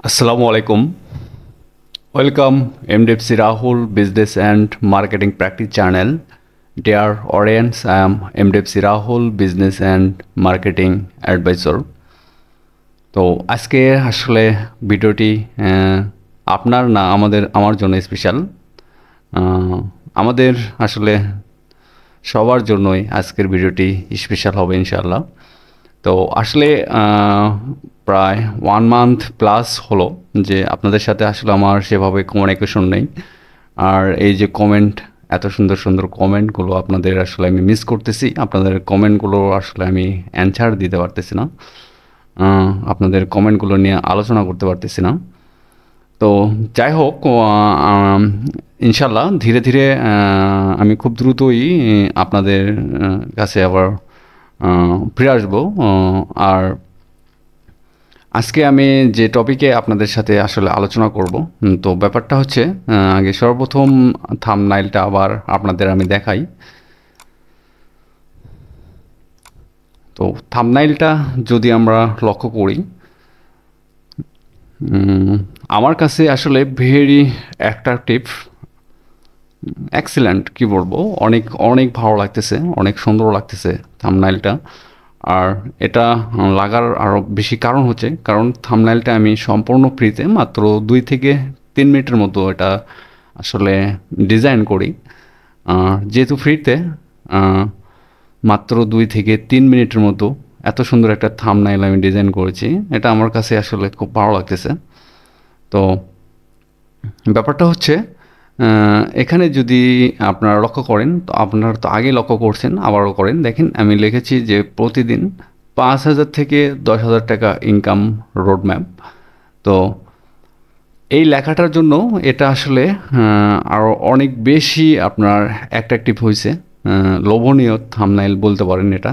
Assalamu alaikum. Welcome MDFC Rahul Business and Marketing Practice Channel. Dear audience, I am MDFC Rahul Business and Marketing Advisor. তো আজকে আসলে ভিডিওটি আপনার না আমার জন্য স্পেশাল। আমাদের আসলে সবার জন্যই আজকের ভিডিওটি স্পেশাল হবে ইনশাআল্লাহ। তো আসলে প্রায় 1 মান্থ প্লাস হলো যে আপনাদের সাথে আসলে আমার সেভাবে কমিউনিকেশন নেই। আর এই যে কমেন্ট, এত সুন্দর সুন্দর কমেন্টগুলো আপনাদের আসলে আমি মিস করতেছি। আপনাদের কমেন্টগুলো আসলে আমি অ্যানসার দিতে পারতেছি না, আপনাদের কমেন্টগুলো নিয়ে আলোচনা করতে পারতেছি না। তো যাই হোক, ইনশাল্লাহ ধীরে ধীরে আমি খুব দ্রুতই আপনাদের কাছে আবার ফিরে আসবো। আর আজকে আমি যে টপিকে আপনাদের সাথে আসলে আলোচনা করব, তো ব্যাপারটা হচ্ছে আগে সর্বপ্রথম থাম্বনেইলটা আবার আপনাদের আমি দেখাই। তো থাম্বনেইলটা যদি আমরা লক্ষ্য করি, আমার কাছে আসলে ভেরি অ্যাট্রাকটিভ, এক্সিলেন্ট, কি বলবো, অনেক অনেক ভালো লাগতেছে, অনেক সুন্দর লাগতেছে থাম্বনেইলটা। আর এটা লাগার আরও বেশি কারণ হচ্ছে, কারণ থাম্বনেইলটা আমি সম্পূর্ণ ফ্রিতে মাত্র 2 থেকে 3 মিনিটের মতো এটা আসলে ডিজাইন করি। যেহেতু ফ্রিতে মাত্র 2 থেকে 3 মিনিটের মতো এত সুন্দর একটা থাম্বনেইল আমি ডিজাইন করেছি, এটা আমার কাছে আসলে খুব ভালো লাগতেছে। তো ব্যাপারটা হচ্ছে এখানে যদি আপনারা লক্ষ্য করেন, তো আপনারা তো আগেই লক্ষ্য করছেন, আবারও করেন, দেখেন আমি লিখেছি যে প্রতিদিন 5,000 থেকে 10,000 টাকা ইনকাম রোডম্যাপ। তো এই লেখাটার জন্য এটা আসলে আরও অনেক বেশি আপনার অ্যাট্রাকটিভ হয়েছে, লোভনীয় থাম্বনেইল বলতে পারেন এটা,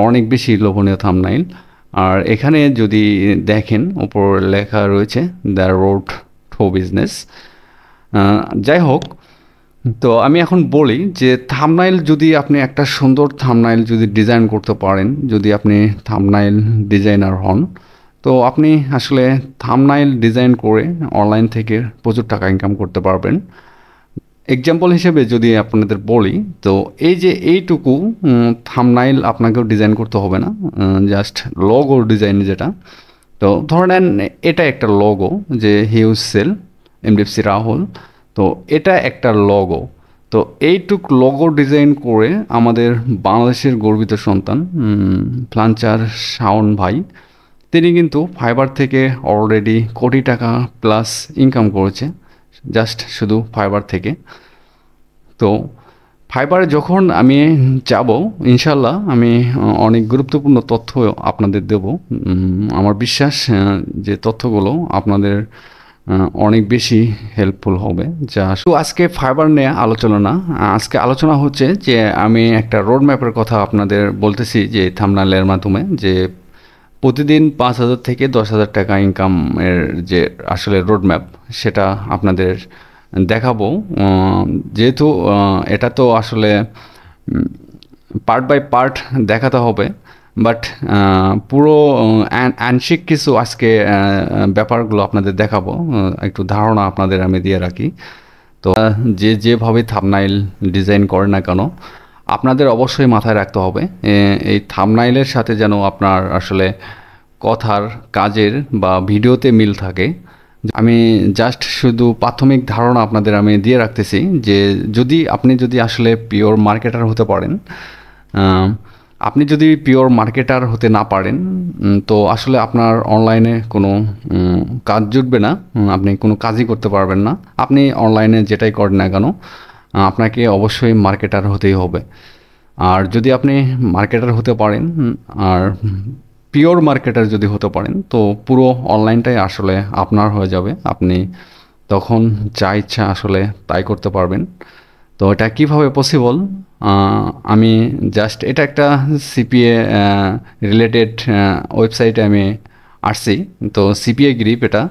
অনেক বেশি লোভনীয় থাম্বনেইল। আর এখানে যদি দেখেন উপর লেখা রয়েছে দ্য রোড টু বিজনেস। যাই হোক, তো আমি এখন বলি যে থাম্বনেইল যদি আপনি একটা সুন্দর থাম্বনেইল যদি ডিজাইন করতে পারেন, যদি আপনি থাম্বনেইল ডিজাইনার হন, তো আপনি আসলে থাম্বনেইল ডিজাইন করে অনলাইন থেকে প্রচুর টাকা ইনকাম করতে পারবেন। এক্সাম্পল হিসেবে যদি আপনাদের বলি, তো এই যে এইটুকু থাম্বনেইল আপনাকেও ডিজাইন করতে হবে না, জাস্ট লোগো ডিজাইন যেটা। তো ধরে নেন এটা একটা লোগো যে হিউজ সেল এমডিএফসি রাহুল, তো এটা একটা লোগো। তো এইটুক লোগো ডিজাইন করে আমাদের বাংলাদেশের গর্বিত সন্তান ফ্লাঞ্চার শাওন ভাই, তিনি কিন্তু ফাইবার থেকে অলরেডি কোটি টাকা প্লাস ইনকাম করেছে, জাস্ট শুধু ফাইবার থেকে। তো ফাইবারে যখন আমি যাব, ইনশাল্লাহ আমি অনেক গুরুত্বপূর্ণ তথ্য আপনাদের দেব। আমার বিশ্বাস যে তথ্যগুলো আপনাদের অনেক বেশি হেল্পফুল হবে। যা শুধু আজকে ফাইবার নিয়ে আলোচনা না, আজকে আলোচনা হচ্ছে যে আমি একটা রোড ম্যাপের কথা আপনাদের বলতেছি যে থাম্বনেইলের মাধ্যমে, যে প্রতিদিন 5,000 থেকে 10,000 টাকা ইনকামের যে আসলে রোড ম্যাপ, সেটা আপনাদের দেখাবো। যেহেতু এটা তো আসলে পার্ট বাই পার্ট দেখাতে হবে, বাট পুরো আংশিক কিছু আজকে ব্যাপারগুলো আপনাদের দেখাবো, একটু ধারণা আপনাদের আমি দিয়ে রাখি। তো যেভাবে থাম্বনেইল ডিজাইন করে না কেন, আপনাদের অবশ্যই মাথায় রাখতে হবে এই থাম্বনেইলের সাথে যেন আপনার আসলে কথার, কাজের বা ভিডিওতে মিল থাকে। আমি জাস্ট শুধু প্রাথমিক ধারণা আপনাদের আমি দিয়ে রাখতেছি যে আপনি যদি আসলে পিওর মার্কেটার হতে পারেন, আপনি যদি পিওর মার্কেটার হতে না পারেন, তো আসলে আপনার অনলাইনে কোনো কাজ জুটবে না, আপনি কোনো কাজই করতে পারবেন না। আপনি অনলাইনে যেটাই করেন না কেন, আপনাকে অবশ্যই মার্কেটার হতেই হবে। আর যদি আপনি মার্কেটার হতে পারেন, আর পিওর মার্কেটার যদি হতে পারেন, তো পুরো অনলাইনটাই আসলে আপনার হয়ে যাবে। আপনি তখন যা ইচ্ছা আসলে তাই করতে পারবেন। তো এটা কীভাবে পসিবল, আমি জাস্ট এটা একটা সিপিএ রিলেটেড ওয়েবসাইটে আমি আসছি। তো সিপিএ গ্রিপ, এটা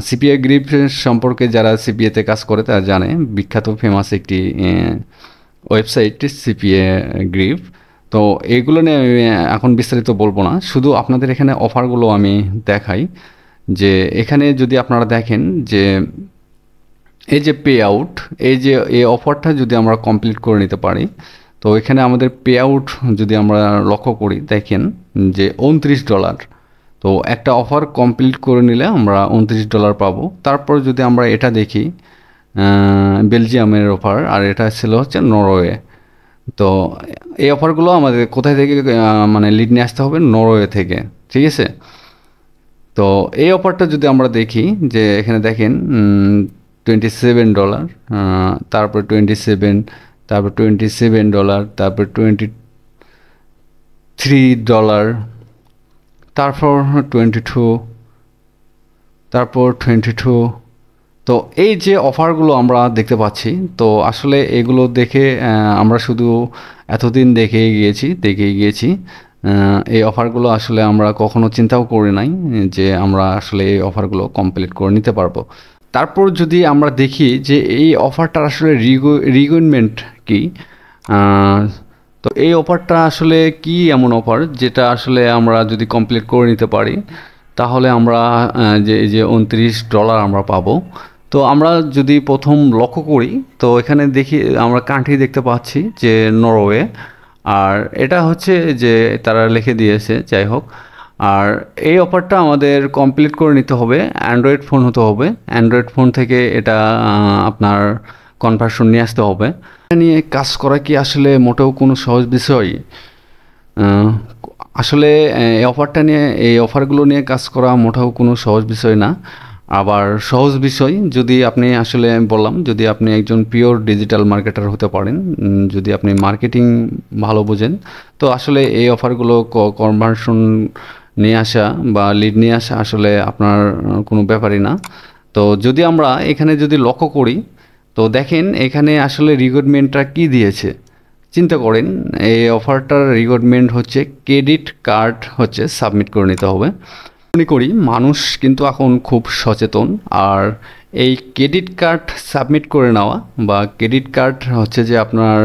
সিপিএ গ্রিপ সম্পর্কে যারা সিপিএতে কাজ করে তারা জানে, বিখ্যাত ফেমাস একটি ওয়েবসাইট সিপিএ গ্রিপ। তো এইগুলো নিয়ে আমি এখন বিস্তারিত বলবো না, শুধু আপনাদের এখানে অফারগুলো আমি দেখাই যে এখানে যদি আপনারা দেখেন যে এই যে পে আউট, এই যে এই অফারটা যদি আমরা কমপ্লিট করে নিতে পারি, তো এখানে আমাদের পে আউট যদি আমরা লক্ষ্য করি, দেখেন যে $29। তো একটা অফার কমপ্লিট করে নিলে আমরা $29 পাবো। তারপর যদি আমরা এটা দেখি, বেলজিয়ামের অফার, আর এটা ছিল হচ্ছে নরওয়ে। তো এই অফারগুলো আমাদের কোথায় থেকে মানে লিড নিয়ে আসতে হবে? নরওয়ে থেকে, ঠিক আছে। তো এই অফারটা যদি আমরা দেখি, যে এখানে দেখেন $27, তারপর 27, তারপর $27, তারপর $23, তারপর 22, তারপর 22। তো এই যে অফারগুলো আমরা দেখতে পাচ্ছি, তো আসলে এগুলো দেখে আমরা শুধু এতদিন দেখেই গিয়েছি। এই অফারগুলো আসলে আমরা কখনো চিন্তাও করি নাই যে আমরা আসলে এই অফারগুলো কমপ্লিট করে নিতে পারবো। তারপর যদি আমরা দেখি যে এই অফারটার আসলে রিকোয়ারমেন্ট কি, তো এই অফারটা আসলে কি এমন অফার যেটা আসলে আমরা যদি কমপ্লিট করে নিতে পারি, তাহলে আমরা যে এই যে $29 আমরা পাবো। তো আমরা যদি প্রথম লক্ষ্য করি, তো এখানে দেখি আমরা কান্ট্রি দেখতে পাচ্ছি যে নরওয়ে, আর এটা হচ্ছে যে তারা লিখে দিয়েছে, যাই হোক। আর এই অফারটা আমাদের কমপ্লিট করে নিতে হবে, অ্যান্ড্রয়েড ফোন হতে হবে। অ্যান্ড্রয়েড ফোন থেকে এটা আপনার কনভার্সন নিয়ে আসতে হবে। এটা নিয়ে কাজ করা কি আসলে মোটেও কোনো সহজ বিষয়? আহ, আসলে এই অফারগুলো নিয়ে কাজ করা মোটেও কোনো সহজ বিষয় না। আবার সহজ বিষয় যদি আপনি আসলে বললাম, যদি আপনি একজন পিওর ডিজিটাল মার্কেটার হতে পারেন, যদি আপনি মার্কেটিং ভালো বোঝেন, তো আসলে এই অফারগুলো কনভার্সন নিয়ে আসা বা লিড নিয়ে আসা আসলে আপনার কোনো ব্যাপারই না। তো যদি আমরা এখানে যদি লক্ষ্য করি, তো দেখেন এখানে আসলে রিকোয়ারমেন্টটা কি দিয়েছে। চিন্তা করেন, এই অফারটার রিকোয়ারমেন্ট হচ্ছে ক্রেডিট কার্ড হচ্ছে সাবমিট করে নিতে হবে। মনে করি মানুষ কিন্তু এখন খুব সচেতন, আর এই ক্রেডিট কার্ড সাবমিট করে নেওয়া বা ক্রেডিট কার্ড হচ্ছে যে আপনার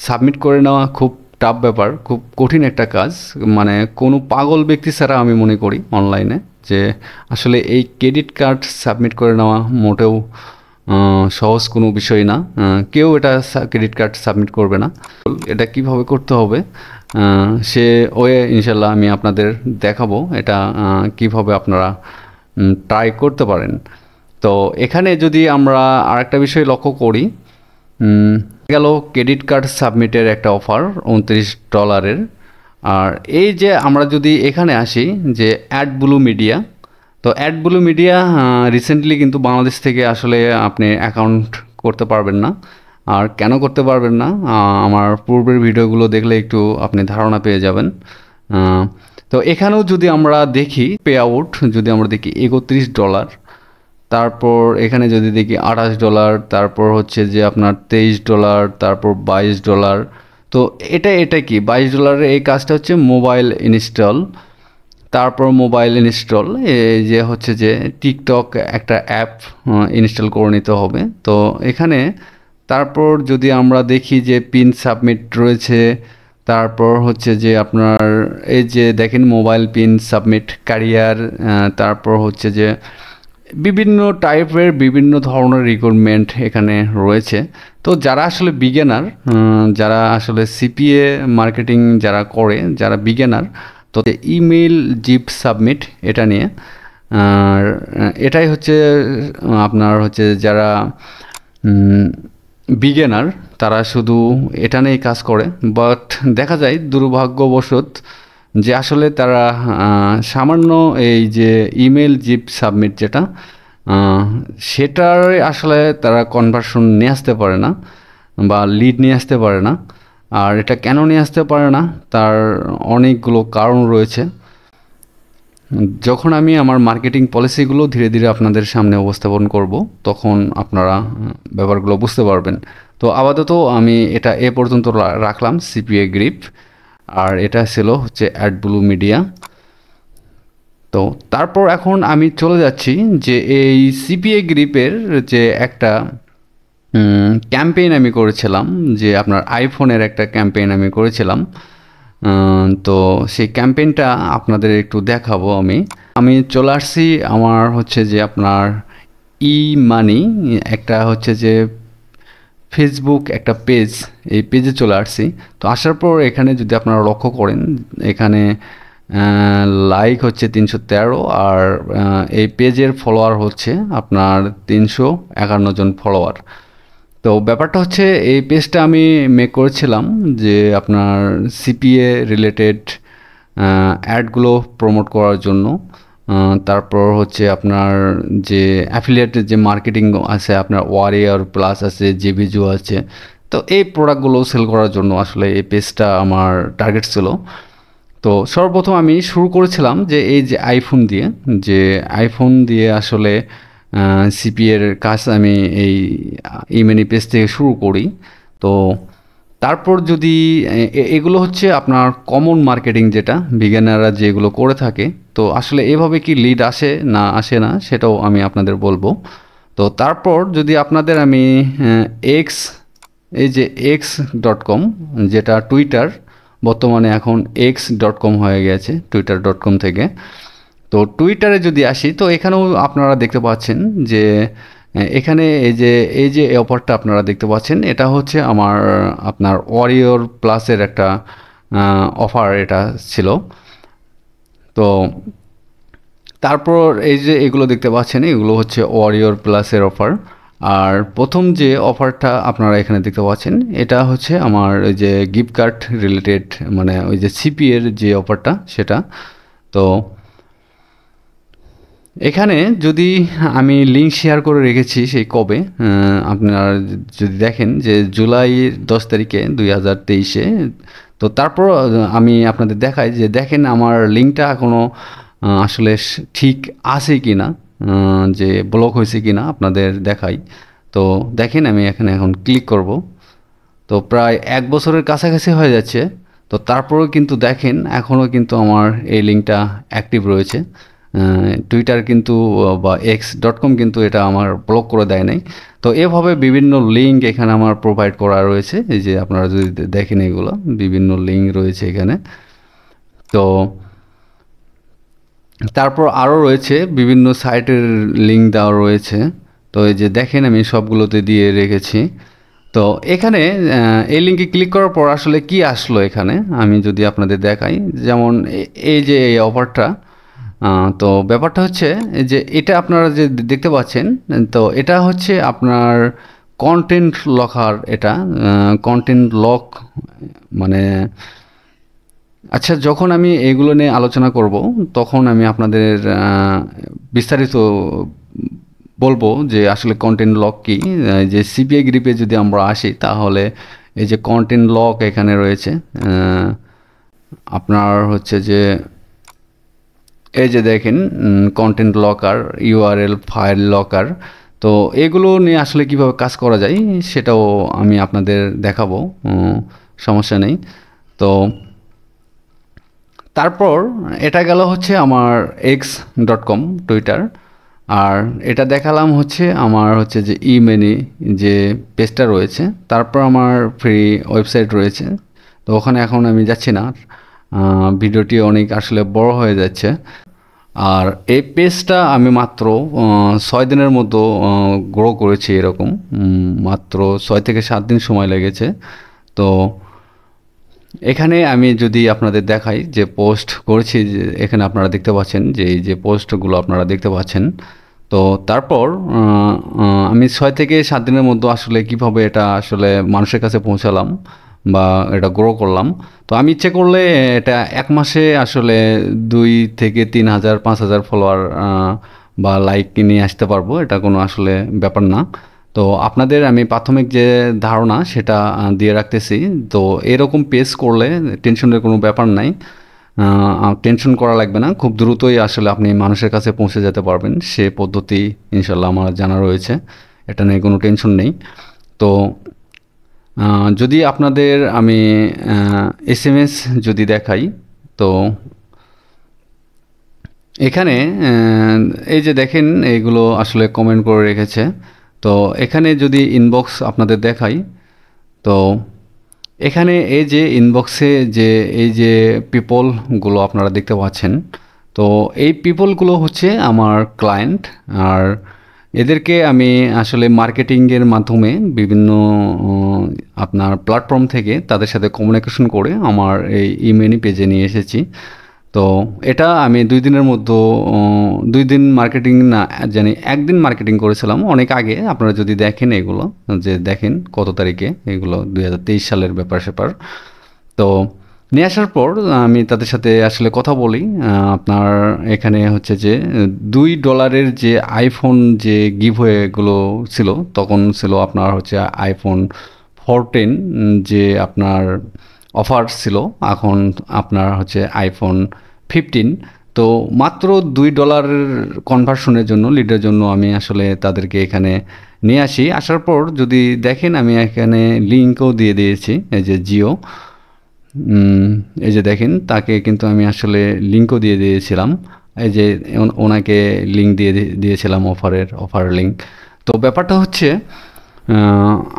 সাবমিট করে নেওয়া খুব টাফ ব্যাপার, খুব কঠিন একটা কাজ। মানে কোনো পাগল ব্যক্তি ছাড়া আমি মনে করি অনলাইনে যে আসলে এই ক্রেডিট কার্ড সাবমিট করে নেওয়া মোটেও সহজ কোনো বিষয় না। কেউ এটা ক্রেডিট কার্ড সাবমিট করবে না। এটা কিভাবে করতে হবে সে ওয়ে ইনশাল্লাহ আমি আপনাদের দেখাবো, এটা কিভাবে আপনারা ট্রাই করতে পারেন। তো এখানে যদি আমরা আরেকটা বিষয় লক্ষ্য করি, গেল ক্রেডিট কার্ড সাবমিটের একটা অফার $29। আর এই যে আমরা যদি এখানে আসি যে অ্যাডব্লু মিডিয়া, তো অ্যাডব্লু মিডিয়া রিসেন্টলি কিন্তু বাংলাদেশ থেকে আসলে আপনি অ্যাকাউন্ট করতে পারবেন না। আর কেন করতে পারবেন না, আমার পূর্বের ভিডিওগুলো দেখলে একটু আপনি ধারণা পেয়ে যাবেন। তো এখানেও যদি আমরা দেখি পে আউট, যদি আমরা দেখি $31, তারপর এখানে যদি দেখি $28, তারপর হচ্ছে যে আপনার $23, তারপর $22। তো এটা কি $22 এই কাজটা হচ্ছে মোবাইল ইনস্টল। তারপর মোবাইল ইনস্টল এই যে হচ্ছে যে টিকটক একটা অ্যাপ ইনস্টল করে নিতে হবে। তো এখানে তারপর যদি আমরা দেখি যে পিন সাবমিট রয়েছে, তারপর হচ্ছে যে আপনার এই যে দেখেন মোবাইল পিন সাবমিট ক্যারিয়ার, তারপর হচ্ছে যে বিভিন্ন টাইপের বিভিন্ন ধরনের রিকোয়ারমেন্ট এখানে রয়েছে। তো যারা আসলে বিগিনার, যারা আসলে সিপিএ মার্কেটিং যারা করে, যারা বিগিনার, তো ইমেল জিপ সাবমিট এটা নিয়ে, আর এটাই হচ্ছে আপনার হচ্ছে যারা বিগিনার তারা শুধু এটা নিয়েই কাজ করে। বাট দেখা যায় দুর্ভাগ্যবশত যে আসলে তারা সামান্য এই যে ইমেল জিপ সাবমিট যেটা, সেটার আসলে তারা কনভার্সন নিয়ে আসতে পারে না বা লিড নিয়ে আসতে পারে না। আর এটা কেন নিয়ে আসতে পারে না, তার অনেকগুলো কারণ রয়েছে। যখন আমি আমার মার্কেটিং পলিসিগুলো ধীরে ধীরে আপনাদের সামনে উপস্থাপন করব, তখন আপনারা ব্যাপারগুলো বুঝতে পারবেন। তো আপাতত আমি এটা এ পর্যন্ত রাখলাম, সিপিএ গ্রিপ, আর এটা ছিল হচ্ছে অ্যাডব্লু মিডিয়া। তো তারপর এখন আমি চলে যাচ্ছি যে এই সিপিএ গ্রিপের যে একটা ক্যাম্পেইন আমি করেছিলাম, যে আপনার আইফোনের একটা ক্যাম্পেইন আমি করেছিলাম। তো সেই ক্যাম্পেইনটা আপনাদের একটু দেখাবো। আমি চলে আসছি আমার হচ্ছে যে আপনার ই মানি, একটা হচ্ছে যে ফেসবুক একটা পেজ, এই পেজে চলে আসছি। তো আসার পর এখানে যদি আপনারা লক্ষ্য করেন, এখানে লাইক হচ্ছে 313, আর এই পেজের ফলোয়ার হচ্ছে আপনার 351 জন ফলোয়ার। তো ব্যাপারটা হচ্ছে এই পেজটা আমি মেক করেছিলাম যে আপনার সিপিএ রিলেটেড অ্যাডগুলো প্রমোট করার জন্য। তারপর হচ্ছে আপনার যে অ্যাফিলিয়েটেড যে মার্কেটিং আছে, আপনার ওয়ারিয়র প্লাস আছে, জেভিজু আছে, তো এই প্রোডাক্টগুলো সেল করার জন্য আসলে এই পেজটা আমার টার্গেট ছিল। তো সর্বপ্রথম আমি শুরু করেছিলাম যে এই যে আইফোন দিয়ে আসলে সিপিএর কাজ আমি এই ইমেনি পেজ থেকে শুরু করি। তো তারপর যদি এগুলো হচ্ছে আপনার কমন মার্কেটিং, যেটা বিজ্ঞানীরা যেগুলো করে থাকে। তো আসলে এভাবে কি লিড আসে না সেটাও আমি আপনাদের বলবো। তো তারপর যদি আপনাদের আমি এক্স, এই যে x.com, যেটা টুইটার, বর্তমানে এখন x.com হয়ে গেছে twitter.com থেকে। তো টুইটারে যদি আসি, তো এখানেও আপনারা দেখতে পাচ্ছেন যে এখানে এই যে অফারটা আপনারা দেখতে পাচ্ছেন, এটা হচ্ছে আপনার ওয়ারিয়র প্লাসের একটা অফার এটা ছিল। তো তারপর এই যে এগুলো দেখতে পাচ্ছেন, এগুলো হচ্ছে ওয়ারিয়র প্লাসের অফার। আর প্রথম যে অফারটা আপনারা এখানে দেখতে পাচ্ছেন, এটা হচ্ছে আমার ওই যে গিফট কার্ড রিলেটেড, মানে ওই যে সিপি এর যে অফারটা সেটা। তো এখানে যদি আমি লিঙ্ক শেয়ার করে রেখেছি সেই কবে, আপনারা যদি দেখেন যে জুলাই 10 তারিখে 2023-এ। তো তারপর আমি আপনাদের দেখাই যে দেখেন আমার লিঙ্কটা এখনও আসলে ঠিক আছে কি না, যে ব্লক হয়েছে কি না আপনাদের দেখাই। তো দেখেন আমি এখানে এখন ক্লিক করব। তো প্রায় 1 বছরের কাছাকাছি হয়ে যাচ্ছে। তো তারপরেও কিন্তু দেখেন এখনও কিন্তু আমার এই লিঙ্কটা অ্যাক্টিভ রয়েছে। টুইটার কিন্তু বা x.com কিন্তু এটা আমার ব্লক করে দেয় নাই। তো এভাবে বিভিন্ন লিঙ্ক এখানে আমার প্রোভাইড করা রয়েছে। এই যে আপনারা যদি দেখেন, এগুলো বিভিন্ন লিঙ্ক রয়েছে এখানে। তো তারপর আরও রয়েছে বিভিন্ন সাইটের লিঙ্ক দেওয়া রয়েছে। তো এই যে দেখেন আমি সবগুলোতে দিয়ে রেখেছি। তো এখানে এই লিঙ্কে ক্লিক করার পর আসলে কি আসলো এখানে আমি যদি আপনাদের দেখাই, যেমন এই যে এই অফারটা। তো ব্যাপারটা হচ্ছে যে এটা আপনারা যে দেখতে পাচ্ছেন, তো এটা হচ্ছে আপনার কন্টেন্ট লকার। এটা কন্টেন্ট লক মানে, আচ্ছা, যখন আমি এগুলো নিয়ে আলোচনা করব তখন আমি আপনাদের বিস্তারিত বলবো যে আসলে কন্টেন্ট লক কি। যে সিপিআই গ্রিপে যদি আমরা আসি, তাহলে এই যে কন্টেন্ট লক এখানে রয়েছে। আপনার হচ্ছে যে এই যে দেখেন content locker, URL file locker. তো এগুলো নিয়ে আসলে কিভাবে কাজ করা যায় সেটাও আমি আপনাদের দেখাবো, সমস্যা নেই। তো তারপর এটা গেল হচ্ছে আমার x.com টুইটার। আর এটা দেখালাম হচ্ছে আমার হচ্ছে যে ইমেনি যে পেজটা রয়েছে। তারপর আমার ফ্রি ওয়েবসাইট রয়েছে। তো ওখানে এখন আমি যাচ্ছি না, ভিডিওটি অনেক আসলে বড় হয়ে যাচ্ছে। আর এই পেজটা আমি মাত্র 6 দিনের মতো গ্রো করেছি এরকম, মাত্র 6 থেকে 7 দিন সময় লেগেছে। তো এখানে আমি যদি আপনাদের দেখাই যে পোস্ট করেছি, যে এখানে আপনারা দেখতে পাচ্ছেন যে এই যে পোস্টগুলো আপনারা দেখতে পাচ্ছেন। তো তারপর আমি 6 থেকে 7 দিনের মধ্যে আসলে কিভাবে এটা আসলে মানুষের কাছে পৌঁছালাম বা এটা গ্রো করলাম। তো আমি ইচ্ছে করলে এটা 1 মাসে আসলে 2 থেকে 3 হাজার 5 হাজার ফলোয়ার বা লাইক নিয়ে আসতে পারবো, এটা কোনো আসলে ব্যাপার না। তো আপনাদের আমি প্রাথমিক যে ধারণা সেটা দিয়ে রাখতেছি। তো এরকম পেজ করলে টেনশনের কোনো ব্যাপার নাই, টেনশন করা লাগবে না, খুব দ্রুতই আসলে আপনি মানুষের কাছে পৌঁছে যেতে পারবেন। সে পদ্ধতি ইনশাল্লাহ আমার জানা রয়েছে, এটা নিয়ে কোনো টেনশন নেই। তো যদি আপনাদের আমি এসএমএস যদি দেখাই, তো এখানে এই যে দেখেন এইগুলো আসলে কমেন্ট করে রেখেছে। তো এখানে যদি ইনবক্স আপনাদের দেখাই, তো এখানে এই যে ইনবক্সে যে এই যে পিপলগুলো আপনারা দেখতে পাচ্ছেন, তো এই পিপলগুলো হচ্ছে আমার ক্লায়েন্ট। আর এদেরকে আমি আসলে মার্কেটিংয়ের মাধ্যমে বিভিন্ন আপনার প্ল্যাটফর্ম থেকে তাদের সাথে কমিউনিকেশন করে আমার এই ইমেনি পেজে নিয়ে এসেছি। তো এটা আমি ২ দিনের মধ্যে ২ দিন মার্কেটিং না জানি ১ দিন মার্কেটিং করেছিলাম অনেক আগে। আপনারা যদি দেখেন এগুলো, যে দেখেন কত তারিখে এগুলো ২০২৩ সালের ব্যাপার-স্যাপার। তো নিয়ে আসার পর আমি তাদের সাথে আসলে কথা বলি। আপনার এখানে হচ্ছে যে $2 যে আইফোন যে গিভওয়েগুলো ছিল, তখন ছিল আপনার হচ্ছে আইফোন 14 যে আপনার অফার ছিল। এখন আপনার হচ্ছে আইফোন 15। তো মাত্র $2 কনভার্সনের জন্য, লিডের জন্য আমি আসলে তাদেরকে এখানে নিয়ে আসি। আসার পর যদি দেখেন আমি এখানে লিঙ্কও দিয়ে দিয়েছি, এই যে জিও, এই যে দেখেন তাকে কিন্তু আমি আসলে লিঙ্কও দিয়ে দিয়েছিলাম। এই যে ওনাকে লিঙ্ক দিয়েছিলাম, অফার লিঙ্ক। তো ব্যাপারটা হচ্ছে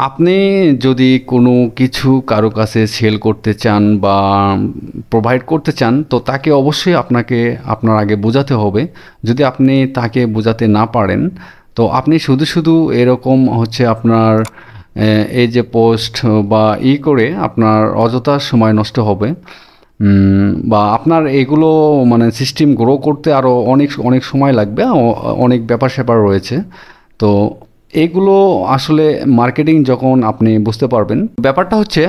আপনি যদি কোনো কিছু কারো কাছে সেল করতে চান বা প্রোভাইড করতে চান, তো তাকে অবশ্যই আপনার আগে বোঝাতে হবে। যদি আপনি তাকে বোঝাতে না পারেন, তো আপনি শুধু এরকম হচ্ছে আপনার এই যে পোস্ট বা করে আপনার অযথা সময় নষ্ট হবে। বা আপনার এগুলো মানে সিস্টেম গ্রো করতে আরও অনেক সময় লাগবে, অনেক ব্যাপার-স্যাপার রয়েছে। তো এগুলো আসলে মার্কেটিং যখন আপনি বুঝতে পারবেন, ব্যাপারটা হচ্ছে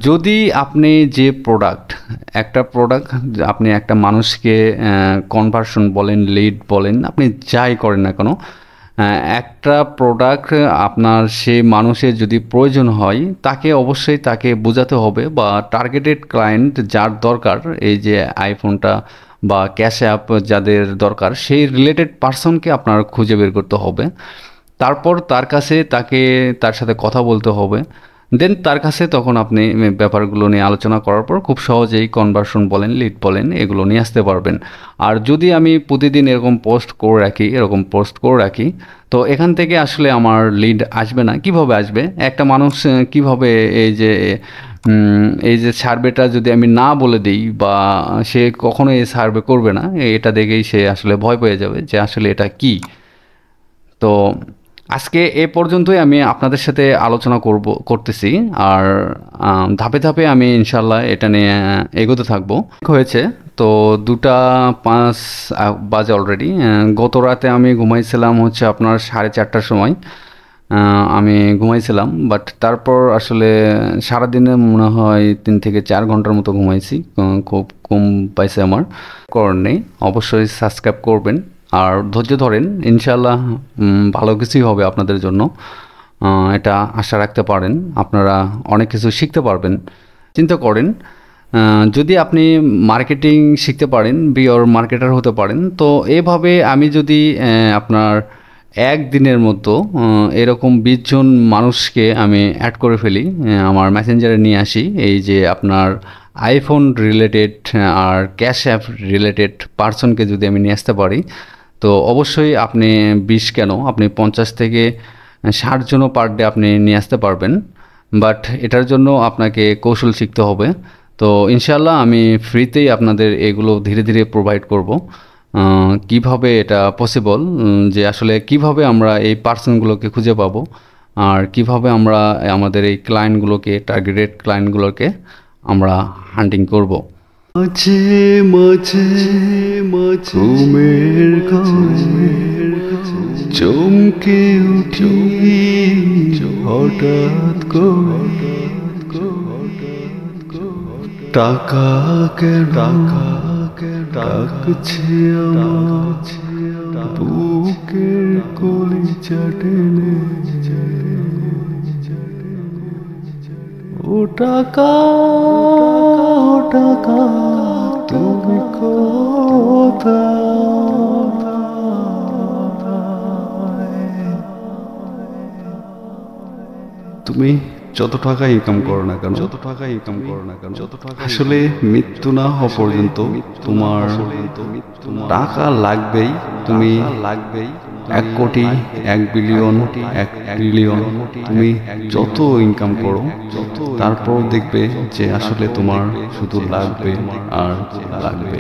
যদি আপনি যে একটা প্রোডাক্ট আপনি একটা মানুষকে কনভার্সন বলেন, লিড বলেন, আপনি যাই করেন না কেন, একটা প্রোডাক্ট আপনার সে মানুষের যদি প্রয়োজন হয়, তাকে বোঝাতে হবে। বা টার্গেটেড ক্লায়েন্ট যার দরকার এই যে আইফোনটা বা ক্যাশ অ্যাপ যাদের দরকার, সেই রিলেটেড পার্সনকে আপনার খুঁজে বের করতে হবে। তারপর তার সাথে কথা বলতে হবে। দেন তার কাছে তখন আপনি ব্যাপারগুলো নিয়ে আলোচনা করার পর খুব সহজেই কনভার্সন বলেন, লিড বলেন, এগুলো নিয়ে আসতে পারবেন। আর যদি আমি প্রতিদিন এরকম পোস্ট করে রাখি, তো এখান থেকে আসলে আমার লিড আসবে না। কিভাবে আসবে? একটা মানুষ কিভাবে এই যে সার্ভেটা যদি আমি না বলে দিই, বা সে কখনোই এই সার্ভে করবে না, এটা দেখেই সে আসলে ভয় পেয়ে যাবে যে আসলে এটা কি। তো আজকে এ পর্যন্তই আমি আপনাদের সাথে আলোচনা করতেছি। আর ধাপে ধাপে আমি ইনশাল্লাহ এটা নিয়ে এগোতে থাকবো। হয়েছে তো 2টা 5 বাজে অলরেডি। গত রাতে আমি ঘুমাইছিলাম হচ্ছে আপনার 4:30টার সময় আমি ঘুমাইছিলাম। বাট তারপর আসলে সারাদিনে মনে হয় 3 থেকে 4 ঘন্টার মতো ঘুমাইছি। খুব কম পাইছে আমার। করার নেই, অবশ্যই সাবস্ক্রাইব করবেন আর ধৈর্য ধরেন। ইনশাল্লাহ ভালো কিছুই হবে আপনাদের জন্য, এটা আশা রাখতে পারেন। আপনারা অনেক কিছু শিখতে পারবেন। চিন্তা করেন, যদি আপনি মার্কেটিং শিখতে পারেন, মার্কেটার হতে পারেন, তো এভাবে আমি যদি আপনার একদিনের মতো এরকম 20 জন মানুষকে আমি অ্যাড করে ফেলি, আমার মেসেঞ্জারে নিয়ে আসি, এই যে আপনার আইফোন রিলেটেড আর ক্যাশ অ্যাপ রিলেটেড পার্সনকে যদি আমি নিয়ে আসতে পারি, তো অবশ্যই আপনি 20 কেন, আপনি 50 থেকে 60 জনও পার ডে আপনি নিয়ে আসতে পারবেন। বাট এটার জন্য আপনাকে কৌশল শিখতে হবে। তো ইনশাল্লাহ আমি ফ্রিতেই আপনাদের এগুলো ধীরে ধীরে প্রোভাইড করব। কিভাবে এটা পসিবল, যে আসলে কিভাবে আমরা এই পার্সনগুলোকে খুঁজে পাবো, আর কিভাবে আমরা আমাদের এই টার্গেটেড ক্লায়েন্টগুলোকে আমরা হান্টিং করব। মাঝে মাঝে ঘুমের ঘরে চমকে উঠি হঠাৎ করে, টাকা কেন ডাকছে আমার বুকের কলিজা টেনে। ও টাকা তুমি কোথায়? তুমি যত টাকা ইনকাম করো না কেন, আসলে মৃত্যু না হওয়া পর্যন্ত তোমার টাকা লাগবেই। তুমি 1 কোটি, 1 বিলিয়ন, 1 ট্রিলিয়ন তুমি যত ইনকাম করো, তারপর দেখবে যে আসলে তোমার শুধু লাগবে আর লাগবে।